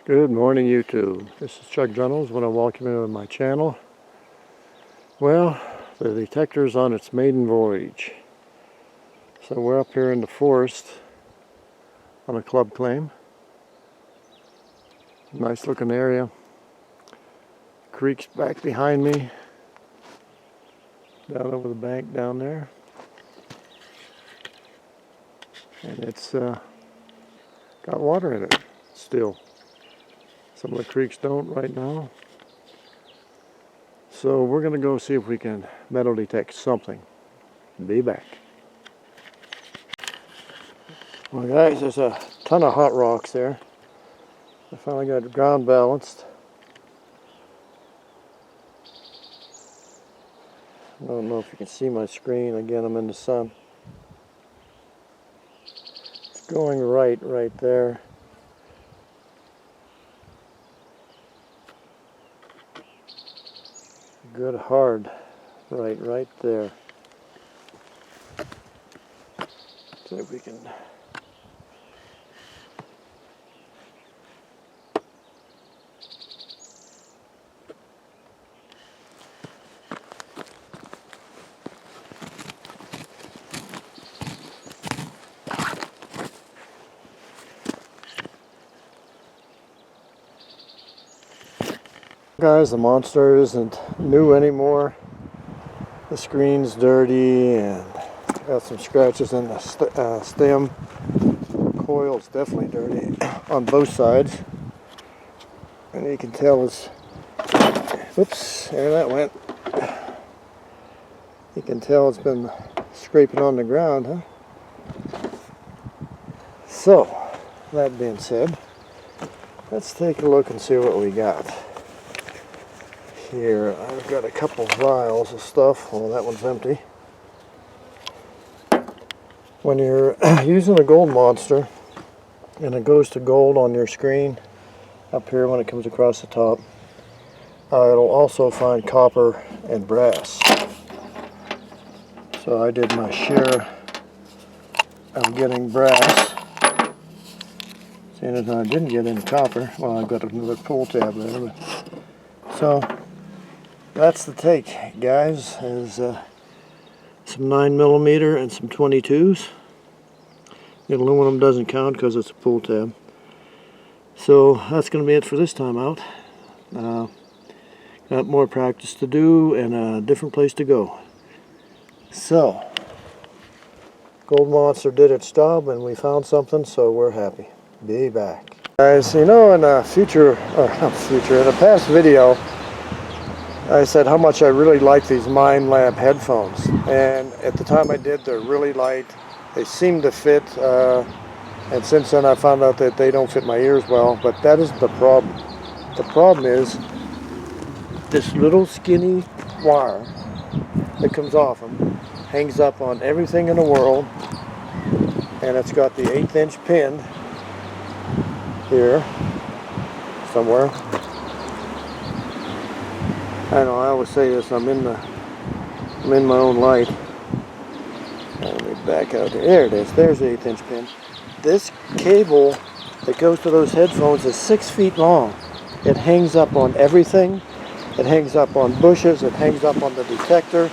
Good morning, YouTube. This is ChuckGentles. Want to welcome you to my channel. Well, the detector's on its maiden voyage. So we're up here in the forest on a club claim. Nice looking area. Creek's back behind me. Down over the bank down there. And it's got water in it still. Some of the creeks don't right now. So we're going to go see if we can metal detect something. Be back. Well guys, there's a ton of hot rocks there. I finally got ground balanced. I don't know if you can see my screen. Again, I'm in the sun. It's going right there. Good hard right there. See if we can guys, the monster isn't new anymore. The screen's dirty and got some scratches in the stem. Coil's definitely dirty on both sides. And you can tell it's, whoops, there that went. You can tell it's been scraping on the ground, huh? So, that being said, let's take a look and see what we got. Here, I've got a couple vials of stuff. Well, that one's empty. When you're using a gold monster and it goes to gold on your screen up here when it comes across the top, it'll also find copper and brass. So I did my share of getting brass. Seeing as I didn't get any copper, well, I've got another pull tab there. But, so that's the take, guys, is some 9mm and some 22s. The aluminum doesn't count because it's a pull tab. So that's going to be it for this time out. Got more practice to do and a different place to go. So, Gold Monster did its job and we found something, so we're happy. Be back. Guys, you know, in a in a past video, I said how much I really like these Minelab headphones, and at the time I did, they're really light. They seem to fit, and since then I found out that they don't fit my ears well, but that isn't the problem. The problem is this little skinny wire that comes off them hangs up on everything in the world, and it's got the 1/8 inch pin here somewhere. I know, I always say this, I'm in my own light. Let me back out here. There it is. There's the 1/8 inch pin. This cable that goes to those headphones is 6 feet long. It hangs up on everything. It hangs up on bushes. It hangs up on the detector.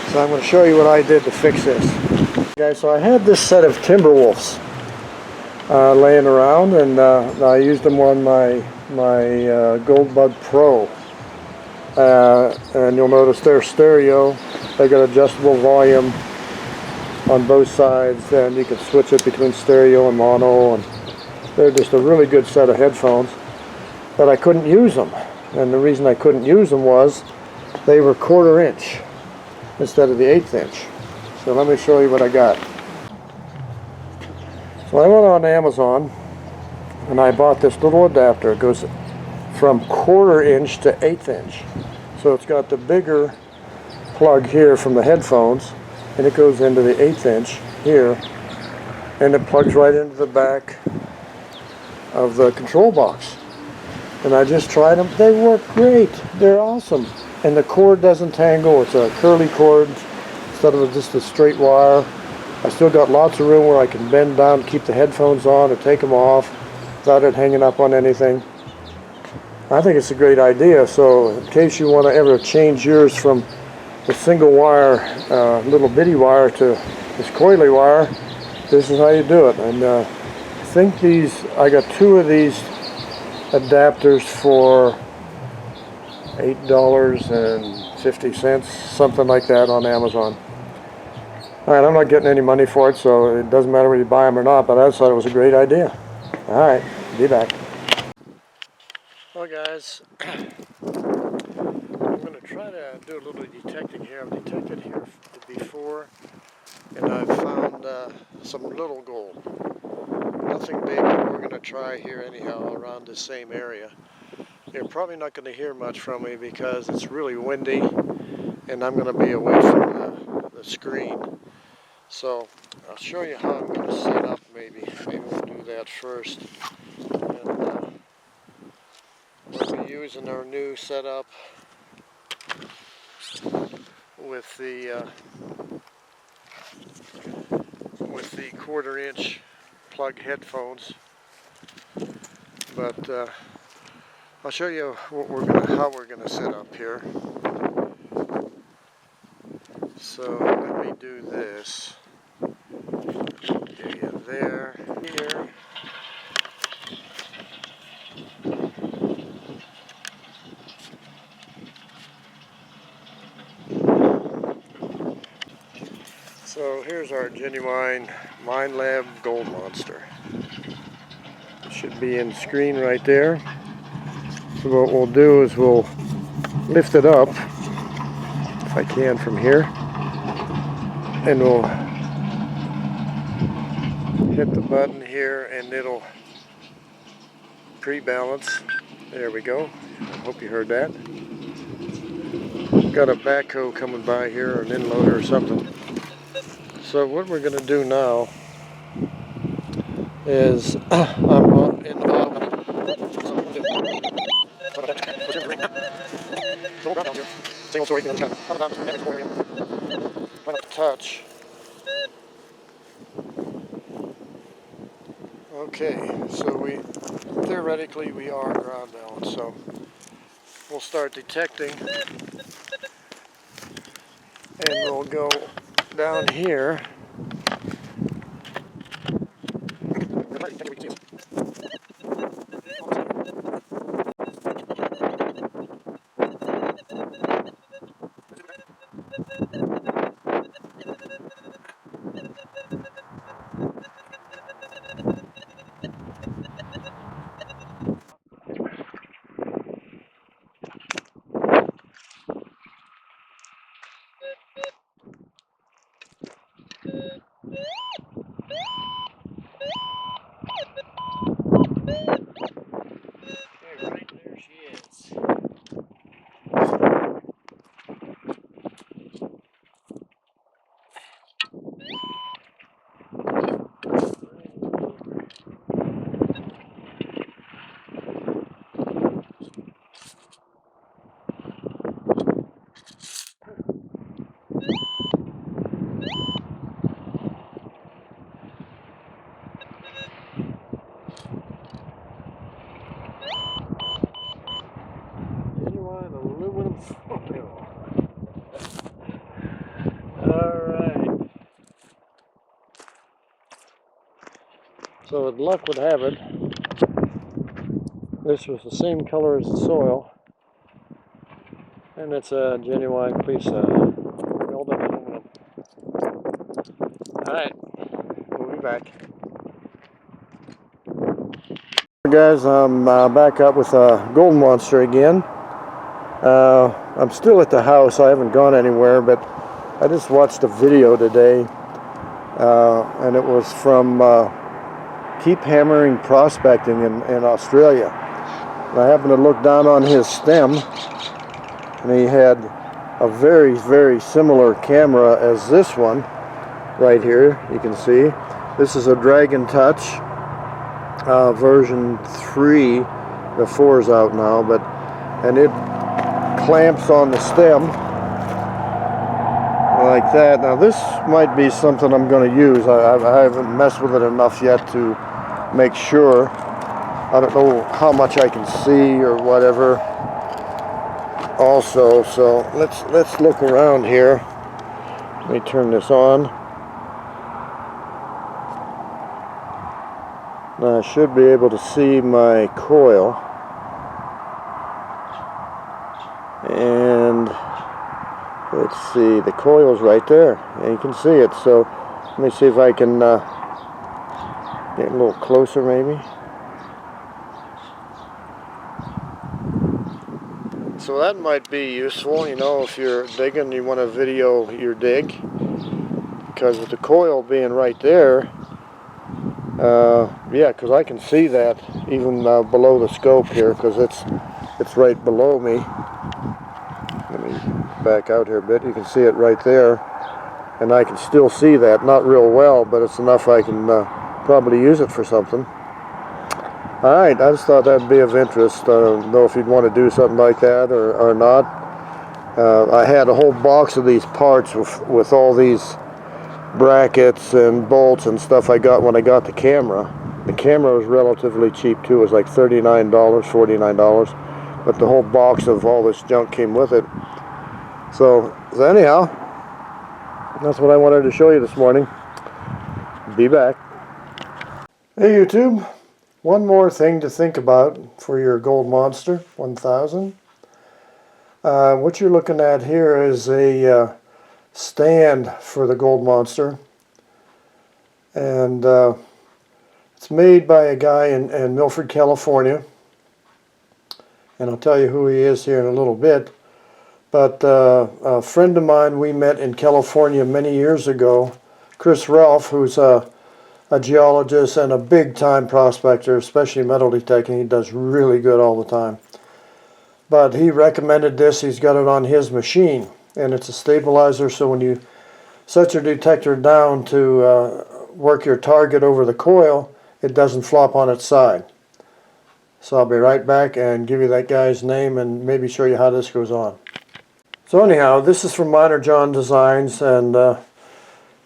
So I'm going to show you what I did to fix this. Okay, so I had this set of Timberwolves laying around, and I used them on my Goldbug Pro. And you'll notice they're stereo. They got adjustable volume on both sides, and you can switch it between stereo and mono, and they're just a really good set of headphones. But I couldn't use them, and the reason I couldn't use them was they were 1/4 inch instead of the 1/8 inch. So let me show you what I got. So I went on Amazon and I bought this little adapter. It goes from 1/4 inch to 1/8 inch. So it's got the bigger plug here from the headphones, and it goes into the 1/8 inch here, and it plugs right into the back of the control box. And I just tried them. They work great. They're awesome. And the cord doesn't tangle. It's a curly cord instead of just a straight wire. I still got lots of room where I can bend down, keep the headphones on, or take them off without it hanging up on anything. I think it's a great idea. So in case you want to ever change yours from the single wire, little bitty wire to this coily wire, this is how you do it. And I think I got 2 of these adapters for $8.50, something like that, on Amazon. Alright, I'm not getting any money for it, so it doesn't matter whether you buy them or not, but I just thought it was a great idea. Alright, be back. Well guys, I'm going to try to do a little detecting here. I've detected here before, and I've found some little gold. Nothing big, but we're going to try here anyhow around the same area. You're probably not going to hear much from me because it's really windy, and I'm going to be away from the screen. So I'll show you how I'm going to set up. Maybe we'll do that first. And we'll be using our new setup with the 1/4-inch plug headphones. But I'll show you how we're gonna set up here. So let me do this. Get you there, here. So here's our genuine Minelab Gold Monster. It should be in screen right there. So what we'll do is we'll lift it up, if I can, from here, and we'll hit the button here and it'll pre-balance. There we go. I hope you heard that. Got a backhoe coming by here, or an inloader or something. So what we're going to do now is I'm in the bottom. Single story, touch. Okay, so theoretically we are ground balanced, so we'll start detecting, and we'll go down here. Aluminum foil. Alright. So if luck would have it, this was the same color as the soil, and it's a genuine piece of welded aluminum. Alright, we'll be back. Guys, I'm back up with a gold monster again. I'm still at the house. I haven't gone anywhere, but I just watched a video today, and it was from Keep Hammering Prospecting in Australia. And I happened to look down on his stem, and he had a very, very similar camera as this one right here. You can see this is a Dragon Touch version 3. The 4 is out now, and it clamps on the stem like that. Now this might be something I'm going to use. I haven't messed with it enough yet to make sure, I don't know how much I can see or whatever also, so let's look around here. Let me turn this on. Now I should be able to see my coil, and let's see, the coil's right there and you can see it. So let me see if I can get a little closer maybe. So that might be useful, you know, if you're digging, you want to video your dig, because with the coil being right there, yeah, because I can see that even below the scope here, because it's right below me. Let me back out here a bit. You can see it right there, and I can still see that, not real well, but it's enough I can probably use it for something. Alright, I just thought that'd be of interest. I don't know if you'd want to do something like that or not. I had a whole box of these parts with all these brackets and bolts and stuff I got when I got the camera. The camera was relatively cheap too. It was like $39, $49, but the whole box of all this junk came with it. So anyhow, that's what I wanted to show you this morning. Be back. Hey YouTube, one more thing to think about for your Gold Monster 1000. What you're looking at here is a stand for the Gold Monster, and it's made by a guy in Milford, California, and I'll tell you who he is here in a little bit. But a friend of mine we met in California many years ago, Chris Ralph, who's a geologist and a big-time prospector, especially metal detecting. He does really good all the time. But he recommended this. He's got it on his machine, and it's a stabilizer, so when you set your detector down to work your target over the coil, it doesn't flop on its side. So I'll be right back and give you that guy's name and maybe show you how this goes on. So anyhow, this is from Miner John Designs, and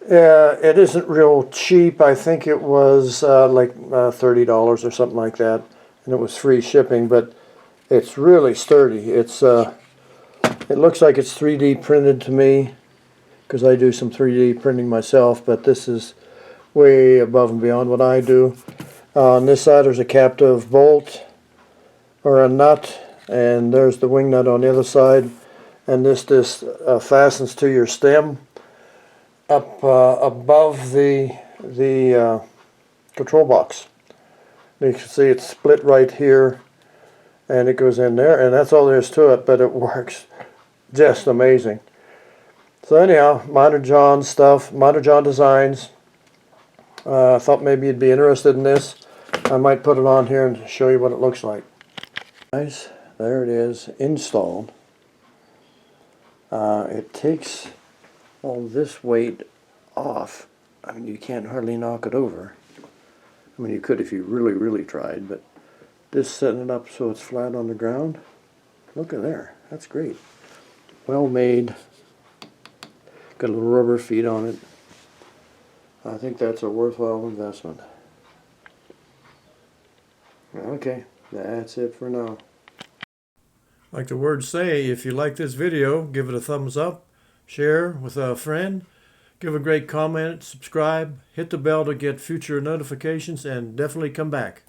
it isn't real cheap. I think it was like $30 or something like that, and it was free shipping, but it's really sturdy. It looks like it's 3D printed to me, because I do some 3D printing myself, but this is way above and beyond what I do. On this side there's a captive bolt or a nut, and there's the wing nut on the other side, and this fastens to your stem up above the control box. You can see it's split right here, and it goes in there, and that's all there is to it, but it works just amazing. So anyhow, Miner John stuff, Miner John Designs. I thought maybe you'd be interested in this. I might put it on here and show you what it looks like. Guys, there it is, installed. It takes all this weight off. I mean, you can't hardly knock it over. I mean, you could if you really tried, but this setting it up so it's flat on the ground. Look at there, that's great. Well made. Got a little rubber feet on it. I think that's a worthwhile investment. Okay, that's it for now. Like the words say, if you like this video, give it a thumbs up, share with a friend, give a great comment, subscribe, hit the bell to get future notifications, and definitely come back.